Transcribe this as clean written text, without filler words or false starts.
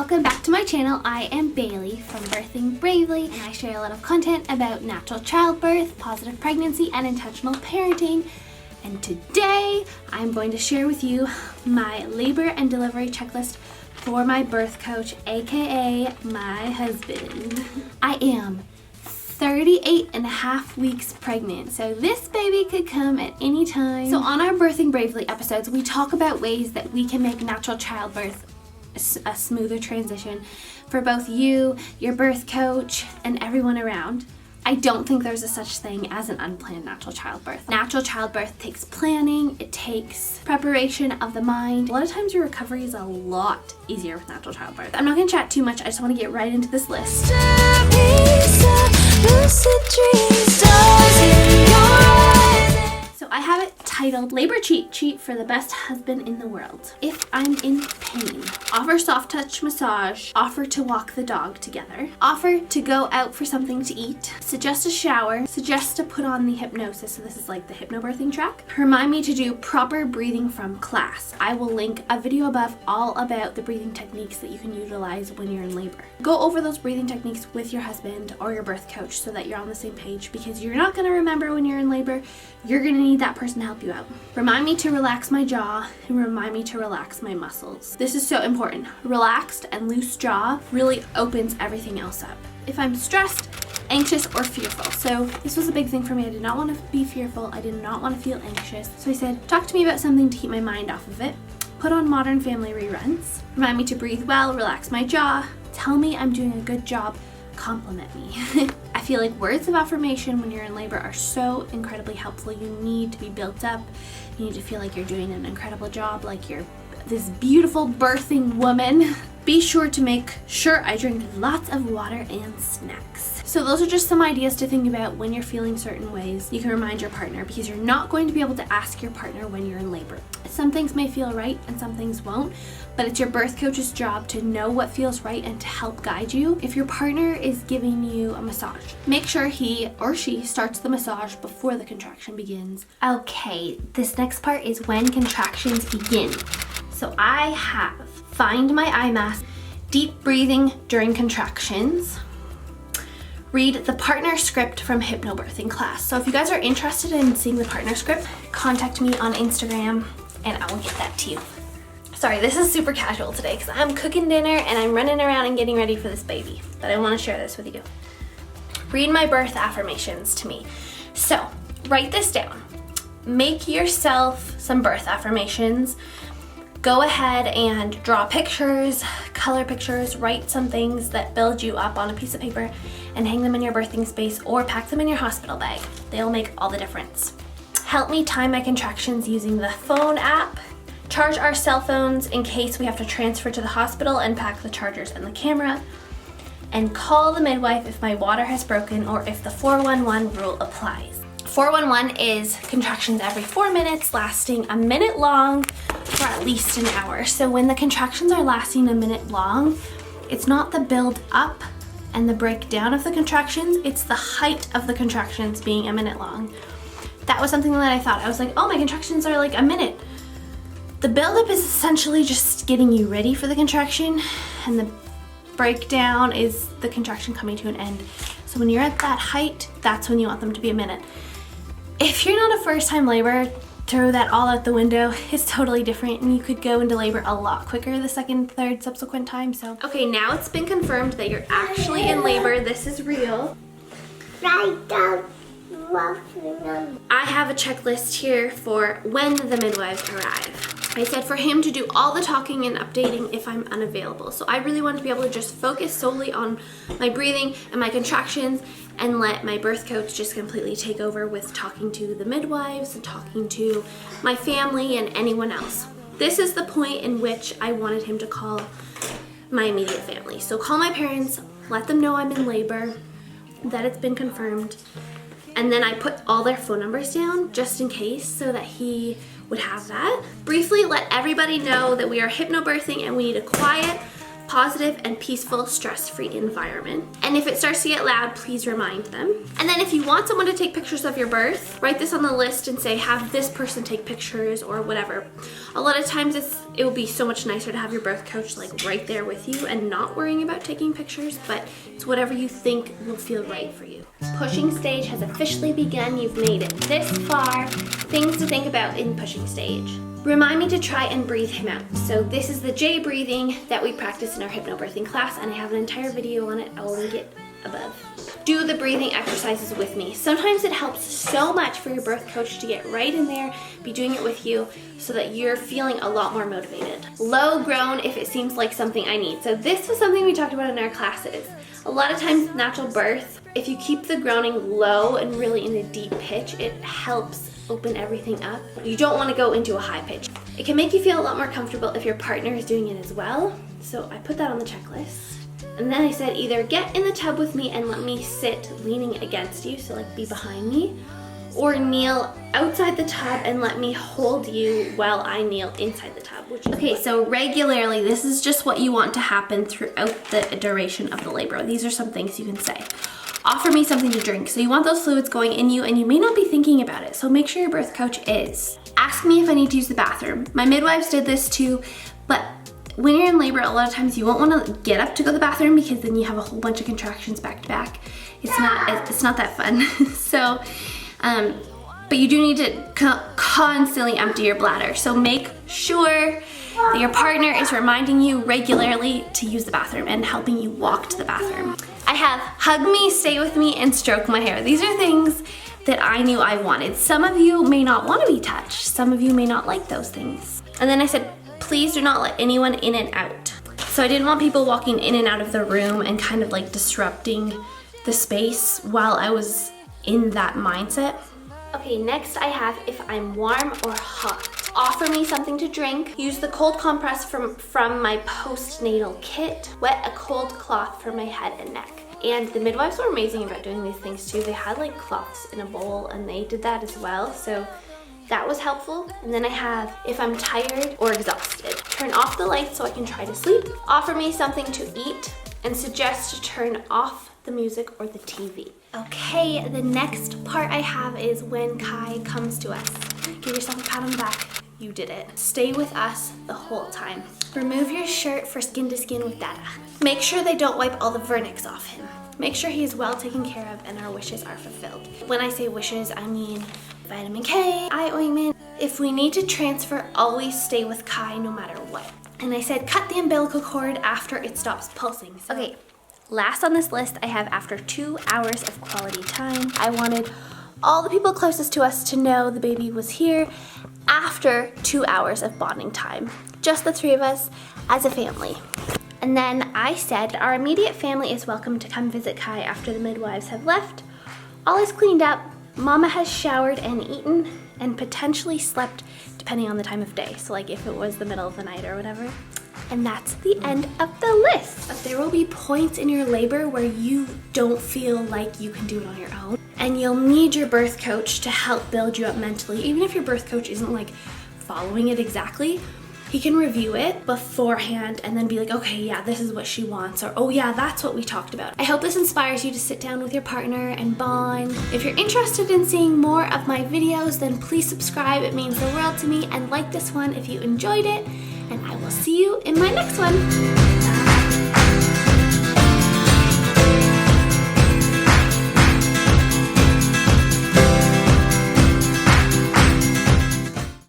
welcome back to my channel. I am Bailey from Birthing Bravely, and I share a lot of content about natural childbirth, positive pregnancy, and intentional parenting. And today, I'm going to share with you my labor and delivery checklist for my birth coach, aka my husband. I am 38 and a half weeks pregnant, so this baby could come at any time. So on our Birthing Bravely episodes, we talk about ways that we can make natural childbirth a smoother transition for both you, your birth coach, and everyone around. I don't think there's a such thing as an unplanned natural childbirth. Natural childbirth takes planning, it takes preparation of the mind. A lot of times your recovery is a lot easier with natural childbirth. I'm not gonna chat too much, I just wanna get right into this list. So I have it titled Labor Cheat Sheet for the Best Husband in the World. If I'm in pain, offer soft touch massage, offer to walk the dog together, offer to go out for something to eat, suggest a shower, suggest to put on the hypnosis, so this is like the hypnobirthing track, remind me to do proper breathing from class. I will link a video above all about the breathing techniques that you can utilize when you're in labor. Go over those breathing techniques with your husband or your birth coach so that you're on the same page, because you're not going to remember when you're in labor. You're going to need that person to help you out. Remind me to relax my jaw and remind me to relax my muscles. This is so important. Relaxed and loose jaw really opens everything else up. If I'm stressed, anxious, or fearful. So this was a big thing for me. I did not want to be fearful. I did not want to feel anxious. So I said, talk to me about something to keep my mind off of it. Put on Modern Family reruns. Remind me to breathe well, relax my jaw. Tell me I'm doing a good job. Compliment me. I feel like words of affirmation when you're in labor are so incredibly helpful. You need to be built up. You need to feel like you're doing an incredible job, like you're this beautiful birthing woman. Be sure to make sure I drink lots of water and snacks. So those are just some ideas to think about when you're feeling certain ways. You can remind your partner, because you're not going to be able to ask your partner when you're in labor. Some things may feel right and some things won't, but it's your birth coach's job to know what feels right and to help guide you. If your partner is giving you a massage, make sure he or she starts the massage before the contraction begins. Okay, this next part is when contractions begin. So I have find my eye mask, deep breathing during contractions, read the partner script from hypnobirthing class. So if you guys are interested in seeing the partner script, contact me on Instagram and I will get that to you. Sorry, this is super casual today because I'm cooking dinner and I'm running around and getting ready for this baby, but I want to share this with you. Read my birth affirmations to me. So write this down. Make yourself some birth affirmations. Go ahead and draw pictures, color pictures, write some things that build you up on a piece of paper and hang them in your birthing space or pack them in your hospital bag. They'll make all the difference. Help me time my contractions using the phone app. Charge our cell phones in case we have to transfer to the hospital and pack the chargers and the camera. And call the midwife if my water has broken or if the 411 rule applies. 411 is contractions every 4 minutes lasting a minute long for at least an hour. So when the contractions are lasting a minute long, it's not the build up and the breakdown of the contractions, it's the height of the contractions being a minute long. That was something that I thought. I was like, oh, my contractions are like a minute. The buildup is essentially just getting you ready for the contraction, and the breakdown is the contraction coming to an end. So when you're at that height, that's when you want them to be a minute. If you're not a first-time labor, throw that all out the window. It's totally different, and you could go into labor a lot quicker the second, third, subsequent time. So okay, now it's been confirmed that you're actually in labor. This is real. I have a checklist here for when the midwives arrive. I said for him to do all the talking and updating if I'm unavailable. So I really want to be able to just focus solely on my breathing and my contractions and let my birth coach just completely take over with talking to the midwives and talking to my family and anyone else. This is the point in which I wanted him to call my immediate family. So call my parents, let them know I'm in labor, that it's been confirmed, and then I put all their phone numbers down just in case so that he would have that. Briefly let everybody know that we are hypnobirthing and we need a quiet, positive and peaceful, stress-free environment. And if it starts to get loud, please remind them. And then if you want someone to take pictures of your birth, write this on the list and say, have this person take pictures or whatever. A lot of times it will be so much nicer to have your birth coach like right there with you and not worrying about taking pictures, but it's whatever you think will feel right for you. Pushing stage has officially begun. You've made it this far. Things to think about in pushing stage. Remind me to try and breathe him out. So this is the J breathing that we practice in our hypnobirthing class, and I have an entire video on it. I will link it above. Do the breathing exercises with me. Sometimes it helps so much for your birth coach to get right in there, be doing it with you so that you're feeling a lot more motivated. Low groan if it seems like something I need. So this was something we talked about in our classes. A lot of times natural birth, if you keep the groaning low and really in a deep pitch, it helps open everything up. You don't want to go into a high pitch. It can make you feel a lot more comfortable if your partner is doing it as well. So I put that on the checklist. And then I said either get in the tub with me and let me sit leaning against you, so like be behind me, or kneel outside the tub and let me hold you while I kneel inside the tub. Okay, so regularly, this is just what you want to happen throughout the duration of the labor. These are some things you can say. Offer me something to drink. So you want those fluids going in you and you may not be thinking about it. So make sure your birth coach is. Ask me if I need to use the bathroom. My midwives did this too, but when you're in labor, a lot of times you won't want to get up to go to the bathroom because then you have a whole bunch of contractions back to back. It's not that fun. So, but you do need to constantly empty your bladder. So make sure that your partner is reminding you regularly to use the bathroom and helping you walk to the bathroom. I have hug me, stay with me, and stroke my hair. These are things that I knew I wanted. Some of you may not want to be touched. Some of you may not like those things. And then I said, please do not let anyone in and out. So I didn't want people walking in and out of the room and kind of like disrupting the space while I was in that mindset. Okay, next I have if I'm warm or hot. Offer me something to drink. Use the cold compress from my postnatal kit. Wet a cold cloth for my head and neck. And the midwives were amazing about doing these things too. They had like cloths in a bowl and they did that as well. So that was helpful. And then I have if I'm tired or exhausted. Turn off the lights so I can try to sleep. Offer me something to eat and suggest to turn off the music or the TV. Okay, the next part I have is when Kai comes to us. Give yourself a pat on the back. You did it. Stay with us the whole time. Remove your shirt for skin to skin with Dada. Make sure they don't wipe all the vernix off him. Make sure he is well taken care of and our wishes are fulfilled. When I say wishes, I mean vitamin K, eye ointment. If we need to transfer, always stay with Kai no matter what. And I said cut the umbilical cord after it stops pulsing. Okay, last on this list, I have after 2 hours of quality time. I wanted all the people closest to us to know the baby was here after 2 hours of bonding time. Just the 3 of us as a family. And then I said our immediate family is welcome to come visit Kai after the midwives have left. All is cleaned up. Mama has showered and eaten and potentially slept depending on the time of day. So like if it was the middle of the night or whatever. And that's the end of the list. But there will be points in your labor where you don't feel like you can do it on your own. And you'll need your birth coach to help build you up mentally. Even if your birth coach isn't like following it exactly, he can review it beforehand and then be like, okay, yeah, this is what she wants, or oh yeah, that's what we talked about. I hope this inspires you to sit down with your partner and bond. If you're interested in seeing more of my videos, then please subscribe. It means the world to me, and like this one if you enjoyed it, and I will see you in my next one.